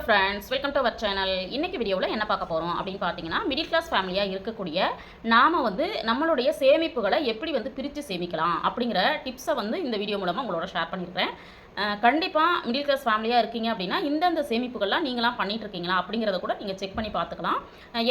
Friends, welcome to our channel. இன்றைக்கி வீடியோவில் என்ன பார்க்க போகிறோம் அப்படின்னு பார்த்தீங்கன்னா, மிடில் கிளாஸ் ஃபேமிலியாக இருக்கக்கூடிய நாம் நம்மளுடைய சேமிப்புகளை எப்படி பிரித்து சேமிக்கலாம் அப்படிங்கிற டிப்ஸை இந்த வீடியோ மூலமாக உங்களோட ஷேர் பண்ணியிருக்கிறேன். கண்டிப்பாக மிடில் கிளாஸ் ஃபேமிலியாக இருக்கீங்க அப்படின்னா இந்தந்த சேமிப்புகள்லாம் நீங்களாம் பண்ணிகிட்ருக்கீங்களா அப்படிங்கிறத கூட நீங்கள் செக் பண்ணி பார்த்துக்கலாம்.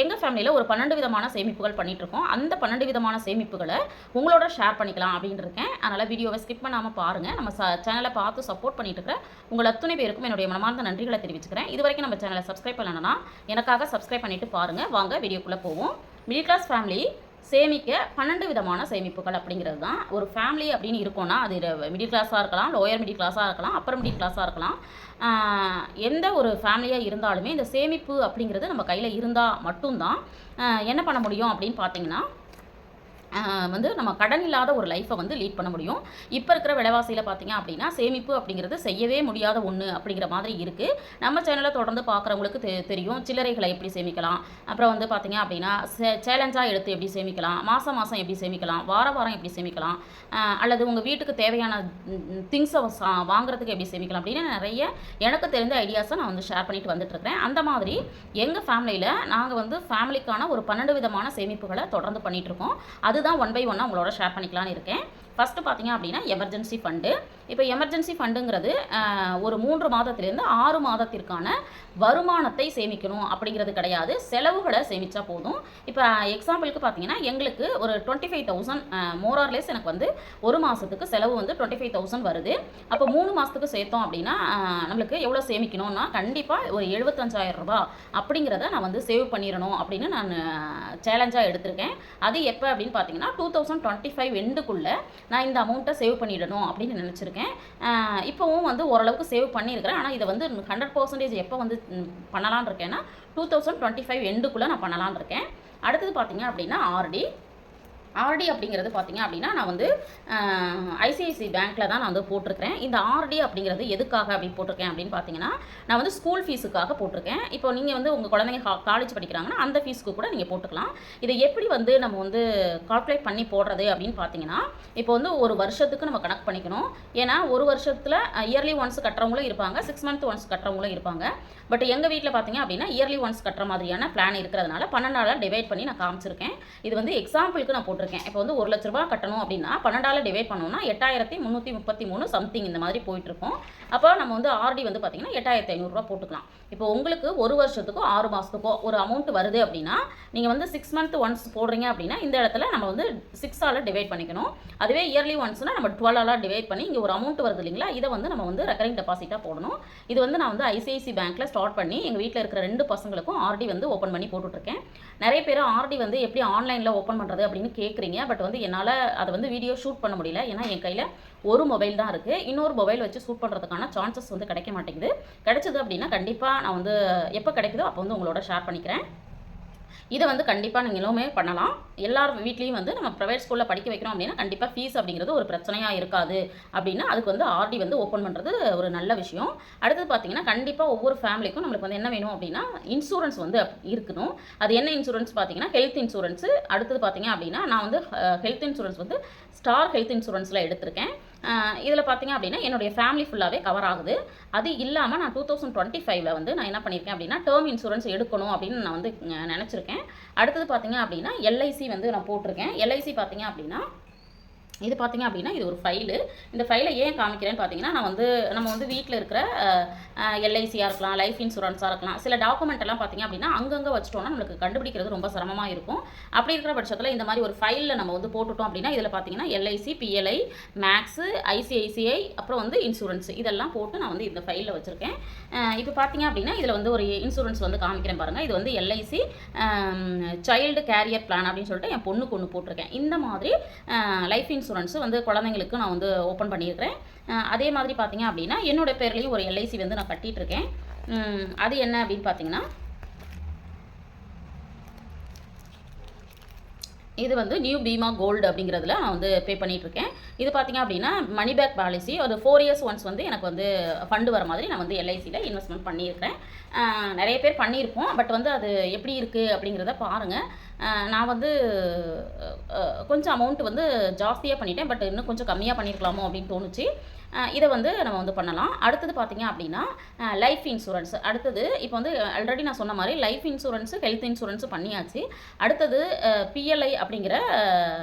எங்கள் ஃபேமிலியில் ஒரு 12 விதமான சேமிப்புகள் பண்ணிகிட்ருக்கோம். அந்த 12 விதமான சேமிப்புகளை உங்களோட ஷேர் பண்ணிக்கலாம் அப்படின்னு இருக்கேன். அதனால் வீடியோவை ஸ்கிப் பண்ணாமல் பாருங்கள். நம்ம சேனலை பார்த்து சப்போர்ட் பண்ணிட்டு இருக்கிற உங்கள் அத்தனை பேருக்கும் என்னுடைய மனமார்ந்த நன்றிகளை தெரிவிச்சுக்கிறேன். இது வரைக்கும் நம்ம சேனலை சப்ஸ்கிரைப் பண்ணணும்னா எனக்காக சப்ஸ்கிரைப் பண்ணிவிட்டு பாருங்கள். வாங்க வீடியோக்குள்ளே போவோம். மிடில் கிளாஸ் ஃபேமிலி சேமிக்க 12 விதமான சேமிப்புகள் அப்படிங்கிறது தான். ஒரு ஃபேமிலி அப்படின்னு இருக்கோன்னா அது மிடில் கிளாஸாக இருக்கலாம், லோயர் மிடில் கிளாஸாக இருக்கலாம், அப்பர் மிடில் கிளாஸாக இருக்கலாம். எந்த ஒரு ஃபேமிலியாக இருந்தாலுமே இந்த சேமிப்பு அப்படிங்கிறது நம்ம கையில் இருந்தால் மட்டும்தான் என்ன பண்ண முடியும் அப்படின்னு பார்த்தீங்கன்னா நம்ம கடன் இல்லாத ஒரு லைஃப்பை லீட் பண்ண முடியும். இப்போ இருக்கிற விலைவாசியில் பார்த்தீங்க அப்படின்னா சேமிப்பு அப்படிங்கிறது செய்யவே முடியாத ஒன்று அப்படிங்கிற மாதிரி இருக்குது. நம்ம சேனலை தொடர்ந்து பார்க்குறவங்களுக்கு தெரியும் சில்லறைகளை எப்படி சேமிக்கலாம், அப்புறம் பார்த்தீங்க அப்படின்னா சேலஞ்சாக எடுத்து எப்படி சேமிக்கலாம், மாதம் மாதம் எப்படி சேமிக்கலாம், வாரம் எப்படி சேமிக்கலாம், அல்லது உங்கள் வீட்டுக்கு தேவையான திங்ஸை வாங்குறதுக்கு எப்படி சேமிக்கலாம் அப்படின்னு நிறைய எனக்கு தெரிந்த ஐடியாஸை நான் ஷேர் பண்ணிட்டு வந்துட்டுருக்கிறேன். அந்த மாதிரி எங்கள் ஃபேமிலியில் நாங்கள் ஃபேமிலிக்கான ஒரு 12 விதமான சேமிப்புகளை தொடர்ந்து பண்ணிகிட்ருக்கோம். அது தான் ஒன் பை ஒன்னாக உங்களோட ஷேர் பண்ணிக்கலான்னு இருக்கேன். ஃபஸ்ட்டு பார்த்தீங்க அப்படின்னா எமர்ஜென்சி ஃபண்டு. இப்போ எமர்ஜென்சி ஃபண்டுங்கிறது ஒரு 3 மாதத்துலேருந்து 6 மாதத்திற்கான வருமானத்தை சேமிக்கணும் அப்படிங்கிறது கிடையாது, செலவுகளை சேமித்தா போதும். இப்போ எக்ஸாம்பிளுக்கு பார்த்தீங்கன்னா எங்களுக்கு ஒரு 25,000 மோரார்லெஸ் எனக்கு ஒரு மாதத்துக்கு செலவு 25,000 வருது. அப்போ 3 மாதத்துக்கு சேர்த்தோம் அப்படின்னா நம்மளுக்கு எவ்வளோ சேமிக்கணும்னா கண்டிப்பாக ஒரு 75,000 ரூபா அப்படிங்கிறத நான் சேவ் பண்ணிடணும் அப்படின்னு நான் சேலஞ்சாக எடுத்திருக்கேன். அது எப்போ அப்படின்னு பார்த்தீங்கன்னா 2025 எண்டுக்குள்ளே நான் இந்த அமௌண்ட்டை சேவ் பண்ணிடணும் அப்படின்னு நினச்சிருக்கேன். இப்போவும் ஓரளவுக்கு சேவ் பண்ணியிருக்கிறேன். ஆனால் இதை 100% எப்போ பண்ணலான்னு இருக்கேன்னா 2025 எண்டுக்குள்ளே நான் பண்ணலான்னு இருக்கேன். அடுத்தது பார்த்தீங்க அப்படின்னா ஆர்டி அப்படிங்கிறது பார்த்தீங்க அப்படின்னா நான் ஐசிஐசி பேங்க்கில் தான் நான் போட்டிருக்கேன். இந்த ஆர்டி அப்படிங்கிறது எதுக்காக அப்படின்னு போட்டிருக்கேன் அப்படின்னு பார்த்தீங்கன்னா நான் ஸ்கூல் ஃபீஸுக்காக போட்டிருக்கேன். இப்போ நீங்கள் உங்கள் குழந்தைங்க காலேஜ் படிக்கிறாங்கன்னா அந்த ஃபீஸுக்கு கூட நீங்கள் போட்டுக்கலாம். இதை எப்படி நம்ம கால்குலேட் பண்ணி போடுறது அப்படின்னு பார்த்தீங்கன்னா இப்போ ஒரு வருஷத்துக்கு நம்ம கணக்கு பண்ணிக்கணும். ஏன்னா ஒரு வருஷத்தில் இயர்லி ஒன்ஸ் கட்டுறவங்களும் இருப்பாங்க, 6 மந்த் ஒன்ஸ் கட்டுறவங்களும் இருப்பாங்க. பட் எங்கள் வீட்டில் பார்த்தீங்க அப்படின்னா இயர்லி ஒன்ஸ் கட்டுற மாதிரியான பிளான் இருக்கிறதுனால 12ஆல் டிவைட் பண்ணி நான் காமிச்சிருக்கேன். இது எக்ஸாம்பிளுக்கு நான் போட்டிருக்கேன். இப்போ 1 லட்ச ரூபா கட்டணும் அப்படின்னா 12ஆல் டிவைட் பண்ணோம்னா 8,333 சம்திங் இந்த மாதிரி போயிட்டுருக்கோம். அப்போ நம்ம ஆர்டி பார்த்தீங்கன்னா 8,500 ரூபா போட்டுக்கலாம். இப்போ உங்களுக்கு ஒரு வருஷத்துக்கோ 6 மாதத்துக்கோ ஒரு அமௌண்ட் வருது அப்படின்னா நீங்கள் 6 மந்த் ஒன்ஸ் போடுறீங்க அப்படின்னா இந்த இடத்துல நம்ம 6ஆல் டிவைட் பண்ணிக்கணும். அதுவே இயர்லி ஒன்ஸ்னால் நம்ம 12ஆல் டிவைட் பண்ணி இங்கே ஒரு அமௌண்ட் வருது இல்லைங்களா, இதை நம்ம ரெக்கரிங் டெபாசிட்டாக போடணும். இது நான் ஐசிஐசி பேங்க்கில் ஸ்டார்ட் பண்ணி எங்கள் வீட்டில் இருக்கிற 2 பசங்களுக்கும் ஆர்டி ஓப்பன் பண்ணி போட்டுட்ருக்கேன். நிறைய பேர் ஆர்டி எப்படி ஆன்லைனில் ஓப்பன் பண்ணுறது அப்படின்னு கேட்குறீங்க. பட் என்னால் அதை வீடியோ ஷூட் பண்ண முடியல. ஏன்னா என் கையில் ஒரு மொபைல் தான் இருக்குது. இன்னொரு மொபைல் வச்சு ஷூட் பண்ணுறதுக்கான சான்சஸ் கிடைக்க மாட்டேங்குது. கிடைச்சது அப்படின்னா கண்டிப்பாக நான் எப்போ கிடைக்குதோ அப்போ உங்களோட ஷேர் பண்ணிக்கிறேன். இதை கண்டிப்பாக நீங்களுமே பண்ணலாம். எல்லார் வீட்லேயும் நம்ம ப்ரைவேட் ஸ்கூலில் படிக்க வைக்கிறோம் அப்படின்னா கண்டிப்பாக ஃபீஸ் அப்படிங்கிறது ஒரு பிரச்சனையாக இருக்காது. அப்படின்னா அதுக்கு ஆர்டி ஓப்பன் பண்ணுறது ஒரு நல்ல விஷயம். அடுத்தது பார்த்தீங்கன்னா கண்டிப்பாக ஒவ்வொரு ஃபேமிலிக்கும் நம்மளுக்கு என்ன வேணும் அப்படின்னா இன்சூரன்ஸ் இருக்கணும். அது என்ன இன்சூரன்ஸ் பார்த்தீங்கன்னா ஹெல்த் இன்சூரன்ஸு. அடுத்தது பார்த்தீங்க அப்படின்னா நான் ஹெல்த் இன்சூரன்ஸ் ஸ்டார் ஹெல்த் இன்சூரன்ஸில் எடுத்திருக்கேன். இதில் பார்த்தீங்க அப்படின்னா என்னுடைய ஃபேமிலி ஃபுல்லாகவே கவர் ஆகுது. அது இல்லாமல் நான் 2025 நான் என்ன பண்ணியிருக்கேன் அப்படின்னா டேர்ம் இன்சூரன்ஸ் எடுக்கணும் அப்படின்னு நான் நினச்சிருக்கேன். அடுத்தது பார்த்தீங்க அப்படின்னா எல்ஐசி நான் போட்டிருக்கேன். எல்ஐசி பார்த்தீங்க அப்படின்னா இது பார்த்தீங்க அப்படின்னா இது ஒரு ஃபைலு. இந்த ஃபைலை ஏன் காமிக்கிறேன்னு பார்த்தீங்கன்னா நான் நம்ம வீட்டில் இருக்கிற எல்ஐசியாக இருக்கலாம், லைஃப் இன்சூரன்ஸாக இருக்கலாம், சில டாக்குமெண்ட் எல்லாம் பார்த்தீங்க அப்படின்னா அங்கங்கே வச்சிட்டோம்னா நம்மளுக்கு கண்டுபிடிக்கிறது ரொம்ப சிரமமாக இருக்கும். அப்படி இருக்கிற பட்சத்தில் இந்த மாதிரி ஒரு ஃபைலில் நம்ம போட்டுட்டோம் அப்படின்னா இதில் பார்த்தீங்கன்னா எல்ஐசி, பிஎல்ஐ, மேக்ஸு, ஐசிஐசிஐ, அப்புறம் இன்சூரன்ஸ் இதெல்லாம் போட்டு நான் இந்த ஃபைலில் வச்சுருக்கேன். இப்போ பார்த்தீங்க அப்படின்னா இதில் ஒரு இன்சூரன்ஸ் காமிக்கிறேன் பாருங்கள். இது எல்ஐசி சைல்டு கேரியர் பிளான் அப்படின்னு சொல்லிட்டு என் பொண்ணுக்கு ஒன்று போட்டிருக்கேன். இந்த மாதிரி லைஃப் இன்சூரன்ஸ் குழந்தைங்களுக்கு நான் ஓப்பன் பண்ணியிருக்கிறேன். அதே மாதிரி பார்த்தீங்க அப்படின்னா என்னோட பேர்லேயும் ஒரு எல்ஐசி நான் கட்டிகிட்டு இருக்கேன். அது என்ன அப்படின்னு பார்த்தீங்கன்னா இது நியூ பீமா கோல்டு அப்படிங்கிறதுல நான் பே பண்ணிகிட்ருக்கேன். இது பார்த்திங்க அப்படின்னா மணி பேக் பாலிசி. ஒரு 4 இயர்ஸ் ஒன்ஸ் எனக்கு ஃபண்டு வர மாதிரி நான் எல்ஐசியில் இன்வெஸ்ட்மெண்ட் பண்ணியிருக்கிறேன். நிறைய பேர் பண்ணியிருப்போம். பட் அது எப்படி இருக்குது அப்படிங்கிறத பாருங்கள். நான் கொஞ்சம் அமௌண்ட் ஜாஸ்தியாக பண்ணிட்டேன். பட் இன்னும் கொஞ்சம் கம்மியாக பண்ணியிருக்கலாமோ அப்படின்னு தோணுச்சு. இதை வந்து நம்ம வந்து பண்ணலாம். அடுத்தது பார்த்திங்க அப்படின்னா லைஃப் இன்சூரன்ஸ். அடுத்தது இப்போ வந்து ஆல்ரெடி நான் சொன்ன மாதிரி லைஃப் இன்சூரன்ஸு ஹெல்த் இன்சூரன்ஸு பண்ணியாச்சு. அடுத்தது பிஎல்ஐ அப்படிங்கிற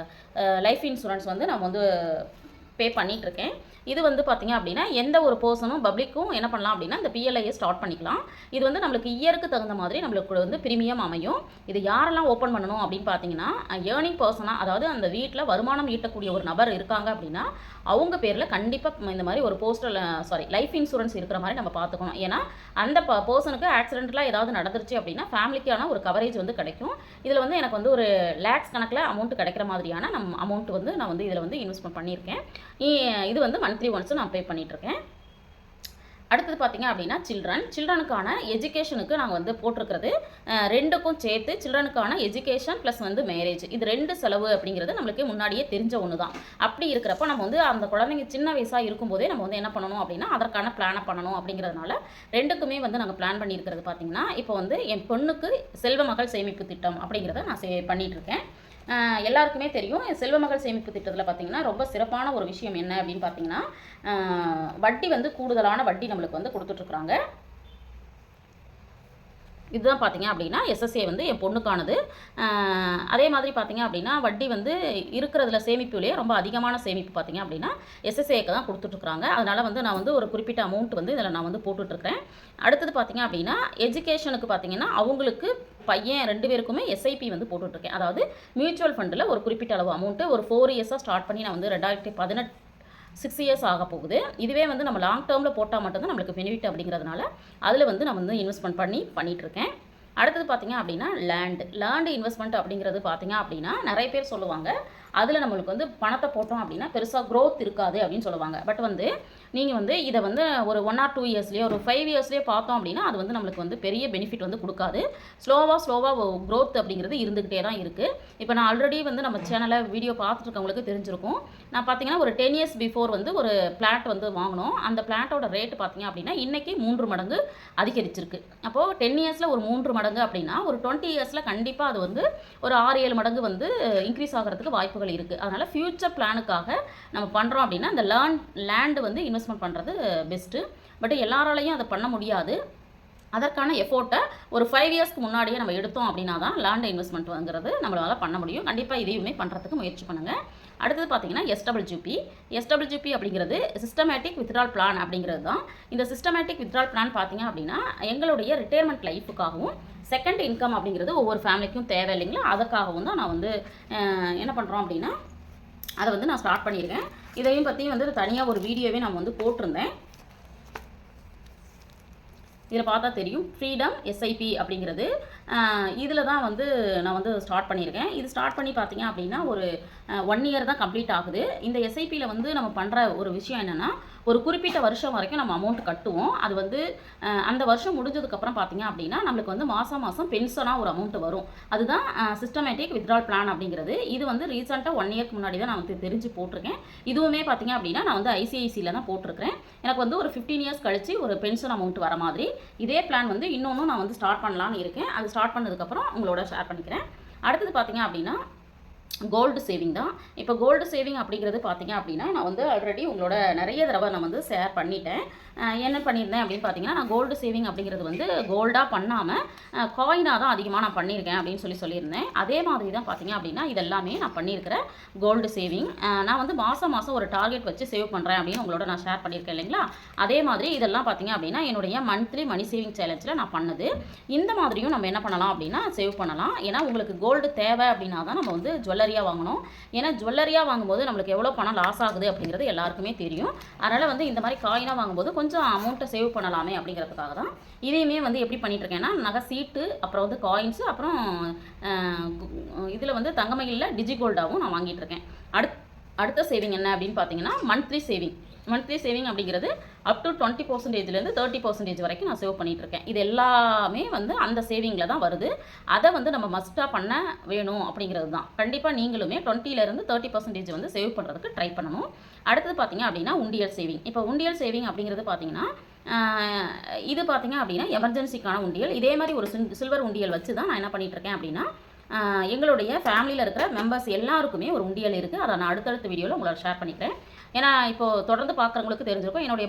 லைஃப் இன்சூரன்ஸ் வந்து நம்ம வந்து பே பண்ணிகிட்ருக்கேன். இது வந்து பார்த்திங்க அப்படின்னா எந்த ஒரு பர்சனும் பப்ளிக்கும் என்ன பண்ணலாம் அப்படின்னா இந்த பிஎல்ஐயை ஸ்டார்ட் பண்ணிக்கலாம். இது வந்து நம்மளுக்கு இயருக்கு தகுந்த மாதிரி நம்மளுக்கு வந்து பிரீமியம் அமையும். இது யாரெல்லாம் ஓப்பன் பண்ணணும் அப்படின்னு பார்த்தீங்கன்னா ஏர்னிங் பர்சனாக, அதாவது அந்த வீட்டில் வருமானம் ஈட்டக்கூடிய ஒரு நபர் இருக்காங்க அப்படின்னா அவங்க பேரில் கண்டிப்பாக இந்த மாதிரி ஒரு லைஃப் இன்சூரன்ஸ் இருக்கிற மாதிரி நம்ம பார்த்துக்கணும். ஏன்னா அந்த பர்சனுக்கு ஆக்சிடென்ட்லாம் ஏதாவது நடந்துருச்சு அப்படின்னா ஃபேமிலிக்கான ஒரு கவரேஜ் வந்து கிடைக்கும். இதில் வந்து எனக்கு வந்து ஒரு லேக்ஸ் கணக்கில் அமௌண்ட் கிடைக்கிற மாதிரியான அமௌண்ட் வந்து நான் வந்து இதில் வந்து இன்வெஸ்ட்மெண்ட் பண்ணியிருக்கேன். இது வந்து மந்த்லி ஒன்ஸ் நான் பே பண்ணிகிட்ருக்கேன். அடுத்தது பார்த்திங்க அப்படின்னா சில்ட்ரனுக்கான எஜுகேஷனுக்கு நாங்கள் வந்து போட்டிருக்கிறது ரெண்டுக்கும் சேர்த்து சில்ட்ரனுக்கான எஜுகேஷன் ப்ளஸ் வந்து மேரேஜ், இது 2 செலவு அப்படிங்கிறது நம்மளுக்கு முன்னாடியே தெரிஞ்ச ஒன்று தான். அப்படி இருக்கிறப்போ நம்ம வந்து அந்த குழந்தைங்க சின்ன வயசாக இருக்கும்போதே நம்ம வந்து என்ன பண்ணணும் அப்படின்னா அதற்கான பிளானை பண்ணணும். அப்படிங்கிறதுனால ரெண்டுக்குமே வந்து நாங்கள் பிளான் பண்ணியிருக்கிறது பார்த்திங்கன்னா இப்போ வந்து என் பொண்ணுக்கு செல்வ மகள் சேமிப்பு திட்டம் அப்படிங்கிறத நான் பண்ணிகிட்ருக்கேன். எல்லாருக்குமே தெரியும் செல்வ மகள் சேமிப்பு திட்டத்தில் பார்த்திங்கன்னா ரொம்ப சிறப்பான ஒரு விஷயம் என்ன அப்படின்னு பார்த்திங்கன்னா வட்டி வந்து கூடுதலான வட்டி நம்மளுக்கு வந்து கொடுத்துட்ருக்குறாங்க. இதுதான் பார்த்திங்க அப்படின்னா எஸ்எஸ்ஏ வந்து என் பொண்ணுக்கானது. அதே மாதிரி பார்த்திங்க அப்படின்னா வட்டி வந்து இருக்கிறதுல சேமிப்புலேயே ரொம்ப அதிகமான சேமிப்பு பார்த்திங்க அப்படின்னா எஸ்எஸ்ஏக்கு தான் கொடுத்துட்ருக்குறாங்க. அதனால் வந்து நான் வந்து ஒரு குறிப்பிட்ட அமௌண்ட் வந்து இதில் நான் வந்து போட்டுட்ருக்கிறேன். அடுத்தது பார்த்திங்க அப்படின்னா எஜுகேஷனுக்கு பார்த்திங்கன்னா அவங்களுக்கு பையன் 2 பேருக்குமே எஸ்ஐபி வந்து போட்டுட்ருக்கேன். அதாவது மியூச்சுவல் ஃபண்டில் ஒரு குறிப்பிட்ட அளவு அமௌண்ட்டு ஒரு 4 இயர்ஸாக ஸ்டார்ட் பண்ணி நான் வந்து 2018 6 இயர்ஸ் ஆக போகுது. இதுவே வந்து நம்ம லாங் டேர்மில் போட்டால் மட்டும்தான் நம்மளுக்கு பெனிஃபிட் அப்படிங்கிறதுனால அதில் வந்து நான் வந்து இன்வெஸ்ட்மெண்ட் பண்ணிகிட்ருக்கேன். அடுத்தது பார்த்திங்க அப்படின்னா லேண்டு இன்வெஸ்ட்மெண்ட் அப்படிங்கிறது பார்த்திங்க அப்படின்னா நிறைய பேர் சொல்லுவாங்க அதில் நம்மளுக்கு வந்து பணத்தை போட்டோம் அப்படின்னா பெருசாக க்ரோத் இருக்காது அப்படின்னு சொல்லுவாங்க. பட் வந்து நீங்கள் வந்து இதை வந்து ஒரு 1 or 2 இயர்ஸ்லேயோ ஒரு 5 இயர்ஸ்லேயே பார்த்தோம் அப்படின்னா அது வந்து நம்மளுக்கு வந்து பெரிய பெனிஃபிட் வந்து கொடுக்காது. ஸ்லோவாக க்ரோத் அப்படிங்கிறது இருந்துக்கிட்டே தான் இருக்குது. இப்போ நான் ஆல்ரெடி வந்து நம்ம சேனலில் வீடியோ பார்த்துருக்கவங்களுக்கு தெரிஞ்சிருக்கும். நான் பார்த்தீங்கன்னா ஒரு 10 இயர்ஸ் பிஃபோர் வந்து ஒரு பிளாட் வந்து வாங்கினோம். அந்த பிளாட்டோட ரேட்டு பார்த்திங்க அப்படின்னா இன்றைக்கி 3 மடங்கு அதிகரிச்சிருக்கு. அப்போது 10 இயர்ஸில் ஒரு 3 மடங்கு அப்படின்னா ஒரு 20 இயர்ஸில் கண்டிப்பாக அது வந்து ஒரு 6-7 மடங்கு வந்து இன்க்ரீஸ் ஆகிறதுக்கு வாய்ப்புகள் இருக்குது. அதனால் ஃப்யூச்சர் பிளானுக்காக நம்ம பண்ணுறோம் அப்படின்னா இந்த லேண்டு வந்து இன்வெஸ்ட்மெண்ட் பண்ணுறது பெஸ்ட்டு. பட் எல்லாராலையும் அதை பண்ண முடியாது. அதற்கான எஃபோர்ட்டை ஒரு 5 இயர்ஸ்க்கு முன்னாடியே நம்ம எடுத்தோம் அப்படின்னா தான் லேண்ட் இன்வெஸ்ட்மெண்ட்டுங்கிறது நம்மளால் பண்ண முடியும். கண்டிப்பாக இதையுமே பண்ணுறதுக்கு முயற்சி பண்ணுங்கள். அடுத்தது பார்த்திங்கன்னா எஸ்டபிள்யூபி அப்படிங்கிறது சிஸ்டமேட்டிக் வித்ட்ரால் பிளான் அப்படிங்கிறது தான். இந்த சிஸ்டமேட்டிக் வித்ட்ரால் பிளான் பார்த்திங்க அப்படின்னா எங்களுடைய ரிட்டையர்மெண்ட் லைஃபுக்காகவும் செகண்ட் இன்கம் அப்படிங்கிறது ஒவ்வொரு ஃபேமிலிக்கும் தேவை இல்லைங்களா, அதுக்காகவும் தான் நான் வந்து என்ன பண்ணுறோம் அப்படின்னா அதை வந்து நான் ஸ்டார்ட் பண்ணியிருக்கேன். இதையும் பற்றி வந்து தனியாக ஒரு வீடியோவே நான் வந்து போட்டிருந்தேன். இதில் பார்த்தா தெரியும் ஃப்ரீடம் எஸ்ஐபி அப்படிங்கிறது இதில் தான் வந்து நான் வந்து ஸ்டார்ட் பண்ணியிருக்கேன். இது ஸ்டார்ட் பண்ணி பார்த்தீங்க அப்படின்னா ஒரு 1 இயர் தான் கம்ப்ளீட் ஆகுது. இந்த எஸ்ஐபியில் வந்து நம்ம பண்ணுற ஒரு விஷயம் என்னென்னா ஒரு குறிப்பிட்ட வருஷம் வரைக்கும் நம்ம அமௌண்ட் கட்டுவோம். அது வந்து அந்த வருஷம் முடிஞ்சதுக்கப்புறம் பார்த்தீங்க அப்படின்னா நம்மளுக்கு வந்து மாதம் பென்ஷனாக ஒரு அமௌண்ட் வரும். அதுதான் சிஸ்டமேட்டிக் வித்ட்ரால் பிளான் அப்படிங்கிறது. இது வந்து ரீசெண்டாக 1 இயர்க்கு முன்னாடி தான் நான் வந்து தெரிஞ்சு போட்டிருக்கேன். இதுவுமே பார்த்தீங்க அப்படின்னா நான் வந்து ஐசிஐசியில் தான் போட்டிருக்கிறேன். எனக்கு வந்து ஒரு 15 இயர்ஸ் கழிச்சு ஒரு பென்ஷன் அமௌண்ட் வர மாதிரி இதே பிளான் வந்து இன்னொன்றும் நான் வந்து ஸ்டார்ட் பண்ணலான்னு இருக்கேன். அது ஸ்டார்ட் பண்ணதுக்கப்புறம் உங்களோட ஷேர் பண்ணிக்கிறேன். அடுத்தது பார்த்தீங்க அப்படின்னா கோல்டு சேவிங் தான். இப்போ கோல்டு சேவிங் அப்படிங்கிறது பார்த்தீங்க அப்படின்னா நான் வந்து ஆல்ரெடி உங்களோட நிறைய தடவை நான் வந்து ஷேர் பண்ணிட்டேன். என்ன பண்ணியிருந்தேன் அப்படின்னு பார்த்தீங்கன்னா நான் கோல்டு சேவிங் அப்படிங்கிறது வந்து கோல்டாக பண்ணாமல் காயினாக தான் அதிகமாக நான் பண்ணியிருக்கேன் அப்படின்னு சொல்லியிருந்தேன். அதே மாதிரி தான் பார்த்தீங்க அப்படின்னா இதெல்லாமே நான் பண்ணியிருக்கிறேன் கோல்டு சேவிங். நான் வந்து மாதம் ஒரு டார்கெட் வச்சு சேவ் பண்ணுறேன் அப்படின்னு உங்களோட நான் ஷேர் பண்ணியிருக்கேன் இல்லைங்களா. அதே மாதிரி இதெல்லாம் பார்த்தீங்க அப்படின்னா என்னுடைய மந்த்லி மணி சேவிங் சேலஞ்சில் நான் பண்ணது. இந்த மாதிரியும் நம்ம என்ன பண்ணலாம் அப்படின்னா சேவ் பண்ணலாம். ஏன்னா உங்களுக்கு கோல்டு தேவை அப்படின்னா தான் நம்ம வந்து ஜுவல்லரியாக வாங்கணும். ஏன்னா ஜுவல்லரியாக வாங்கும்போது நம்மளுக்கு எவ்வளோ பணம் லாஸ் ஆகுது அப்படிங்கிறது எல்லாருக்குமே தெரியும். அதனால் வந்து இந்த மாதிரி காயினாக வாங்கும்போது கொஞ்சம் அமௌண்ட்டை சேவ் பண்ணலாமே அப்படிங்கிறதுக்காக தான் இதையுமே வந்து எப்படி பண்ணிகிட்ருக்கேன்னா நகை சீட்டு, அப்புறம் வந்து காயின்ஸு, அப்புறம் இதில் வந்து தங்கமயிலில் டிஜிகோல்டாகவும் நான் வாங்கிட்டுருக்கேன். அடுத்த சேவிங் என்ன அப்படின்னு பார்த்தீங்கன்னா மந்த்லி சேவிங் அப்படிங்கிறது அப் டு 20%லேருந்து 30% வரைக்கும் நான் சேவ் பண்ணிகிட்ருக்கேன். இது எல்லாமே வந்து அந்த சேவிங்கில் தான் வருது. அதை வந்து நம்ம மஸ்ட்டாக பண்ண வேணும் அப்படிங்கிறது தான். கண்டிப்பாக நீங்களுமே 20லேருந்து 30% வந்து சேவ் பண்ணுறதுக்கு ட்ரை பண்ணணும். அடுத்தது பார்த்தீங்க அப்படின்னா உண்டியல் சேவிங். இப்போ உண்டியல் சேவிங் அப்படிங்கிறது பார்த்தீங்கன்னா இது பார்த்தீங்க அப்படின்னா எமர்ஜென்சிக்கான உண்டியல். இதே மாதிரி ஒரு சில்வர் உண்டியல் வச்சு தான் நான் என்ன பண்ணிகிட்ருக்கேன் அப்படின்னா எங்களுடைய ஃபேமிலியில் இருக்கிற மெம்பர்ஸ் எல்லாருக்குமே ஒரு உண்டியல் இருக்குது. அதை நான் அடுத்தடுத்த வீடியோவில் உங்களோட ஷேர் பண்ணிக்கிறேன். ஏன்னா இப்போது தொடர்ந்து பார்க்குறவங்களுக்கு தெரிஞ்சிருக்கும், என்னுடைய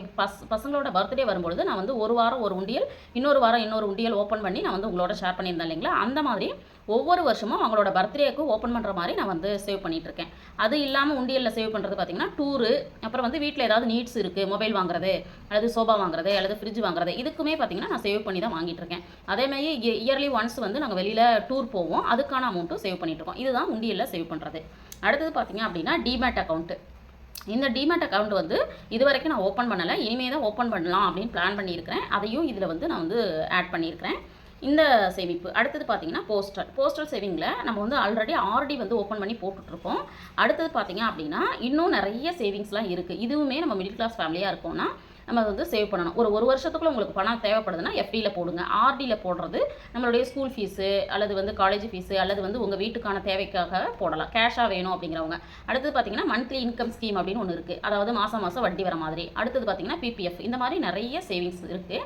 பசங்களோட பர்த்டே வரும்பொழுது நான் வந்து ஒரு வாரம் ஒரு உண்டியல், இன்னொரு வாரம் இன்னொரு உண்டியல் ஓப்பன் பண்ணி நான் வந்து உங்களோட ஷேர் பண்ணியிருந்தேன் இல்லைங்களா? அந்த மாதிரி ஒவ்வொரு வருஷமும் அவங்களோட பர்த்டேக்கு ஓப்பன் பண்ணுற மாதிரி நான் வந்து சேவ் பண்ணிகிட்ருக்கேன். அது இல்லாமல் உண்டியலில் சேவ் பண்ணுறது பார்த்திங்கன்னா டூரு, அப்புறம் வந்து வீட்டில் ஏதாவது நீட்ஸ் இருக்குது, மொபைல் வாங்குறது அல்லது சோபா வாங்குறது அல்லது ஃப்ரிட்ஜ் வாங்குறது, இதுக்குமே பார்த்திங்கன்னா நான் சேவ் பண்ணி தான் வாங்கிட்டு இருக்கேன். அதேமாதிரி இயர்லி ஒன்ஸ் வந்து நாங்கள் வெளியில் டூர் போவோம், அதுக்கான அமௌண்ட்டும் சேவ் பண்ணிகிட்ருக்கோம். இதுதான் உண்டியலில் சேவ் பண்ணுறது. அடுத்தது பார்த்திங்க அப்படின்னா டிமேட் அக்கௌண்ட்டு. இந்த டிமேட் அக்கௌண்ட் வந்து இது வரைக்கும் நான் ஓப்பன் பண்ணலை, இனிமேல் தான் ஓப்பன் பண்ணலாம் அப்படின்னு பிளான் பண்ணியிருக்கிறேன். அதையும் இதில் வந்து நான் வந்து ஆட் பண்ணியிருக்கிறேன் இந்த சேமிப்பு. அடுத்தது பார்த்தீங்கன்னா போஸ்டல் சேவிங்கில் நம்ம வந்து ஆல்ரெடி ஆர்டி வந்து ஓப்பன் பண்ணி போட்டுட்ருக்கோம். அடுத்தது பார்த்தீங்க அப்படின்னா இன்னும் நிறைய சேவிங்ஸ்லாம் இருக்குது. இதுவுமே நம்ம மிடில் கிளாஸ் ஃபேமிலியாக இருக்கோம்னா நம்ம வந்து சேவ் பண்ணணும். ஒரு வருஷத்துக்குள்ள உங்களுக்கு பணம் தேவைப்படுதுன்னா எஃப்டியில் போடுங்க. ஆர்டியில் போடுறது நம்மளுடைய ஸ்கூல் ஃபீஸு அல்லது வந்து காலேஜ் ஃபீஸு அல்லது வந்து உங்கள் வீட்டுக்கான தேவைக்காக போடலாம், கேஷாக வேணும் அப்படிங்கிறவங்க. அடுத்தது பார்த்தீங்கன்னா மந்த்லி இன்கம் ஸ்கீம் அப்படின்னு ஒன்று இருக்குது, அதாவது மாதம் மாதம் வட்டி வர மாதிரி. அடுத்தது பார்த்தீங்கன்னா பிபிஎஃப், இந்த மாதிரி நிறைய சேவிங்ஸ் இருக்குது.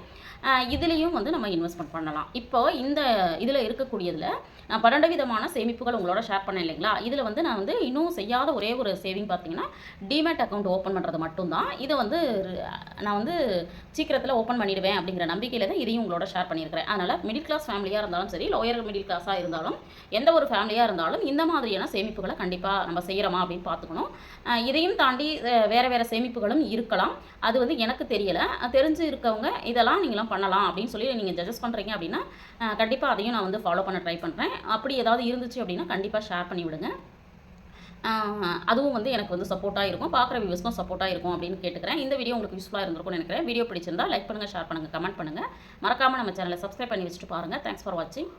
இதுலேயும் வந்து நம்ம இன்வெஸ்ட்மெண்ட் பண்ணலாம். இப்போ இந்த இதில் இருக்கக்கூடியதில் நான் 12 விதமான சேமிப்புகள் உங்களோட ஷேர் பண்ணேன் இல்லைங்களா? இதில் வந்து நான் வந்து இன்னும் செய்யாத ஒரே ஒரு சேவிங் பார்த்தீங்கன்னா டிமேட் அக்கௌண்ட் ஓப்பன் பண்ணுறது மட்டும்தான். இதை வந்து நான் வந்து சீக்கிரத்தில் ஓப்பன் பண்ணிடுவேன் அப்படிங்கிற நம்பிக்கையில் தான் இதையும் உங்களோட ஷேர் பண்ணியிருக்கிறேன். அதனால் மிடில் கிளாஸ் ஃபேமிலியாக இருந்தாலும் சரி, லோயர் மிடில் கிளாஸாக இருந்தாலும், எந்த ஒரு ஃபேமிலியாக இருந்தாலும் இந்த மாதிரியான சேமிப்புகளை கண்டிப்பாக நம்ம செய்கிறோமா அப்படின்னு பார்த்துக்கணும். இதையும் தாண்டி வேறு சேமிப்புகளும் இருக்கலாம். அது வந்து எனக்கு தெரியலை. தெரிஞ்சு இருக்கவங்க இதெல்லாம் நீங்களாம் பண்ணலாம் அப்படின்னு சொல்லி நீங்கள் சஜஸ்ட் பண்ணுறீங்க அப்படின்னா கண்டிப்பாக அதையும் நான் வந்து ஃபாலோ பண்ண ட்ரை பண்ணுறேன். அப்படி ஏதாவது இருந்துச்சு அப்படின்னா கண்டிப்பாக ஷேர் பண்ணி விடுங்க. அதுவும் வந்து எனக்கு வந்து சப்போர்ட்டாக இருக்கும், பார்க்குற வியூவர்ஸ்க்கும் சப்போர்ட்டாக இருக்கும் அப்படின்னு கேட்டுக்கிறேன். இந்த வீடியோ உங்களுக்கு யூஸ்ஃபுல்லாக இருந்திருக்கும்னு நினைக்கிறேன். வீடியோ பிடிச்சிருந்தா லைக் பண்ணுங்கள், ஷேர் பண்ணுங்கள், கமெண்ட் பண்ணுங்கள். மறக்காமல் நம்ம சேனலை சப்ஸ்கிரைப் பண்ணி வச்சுட்டு பாருங்கள். தேங்க்ஸ் ஃபார் வாட்சிங்.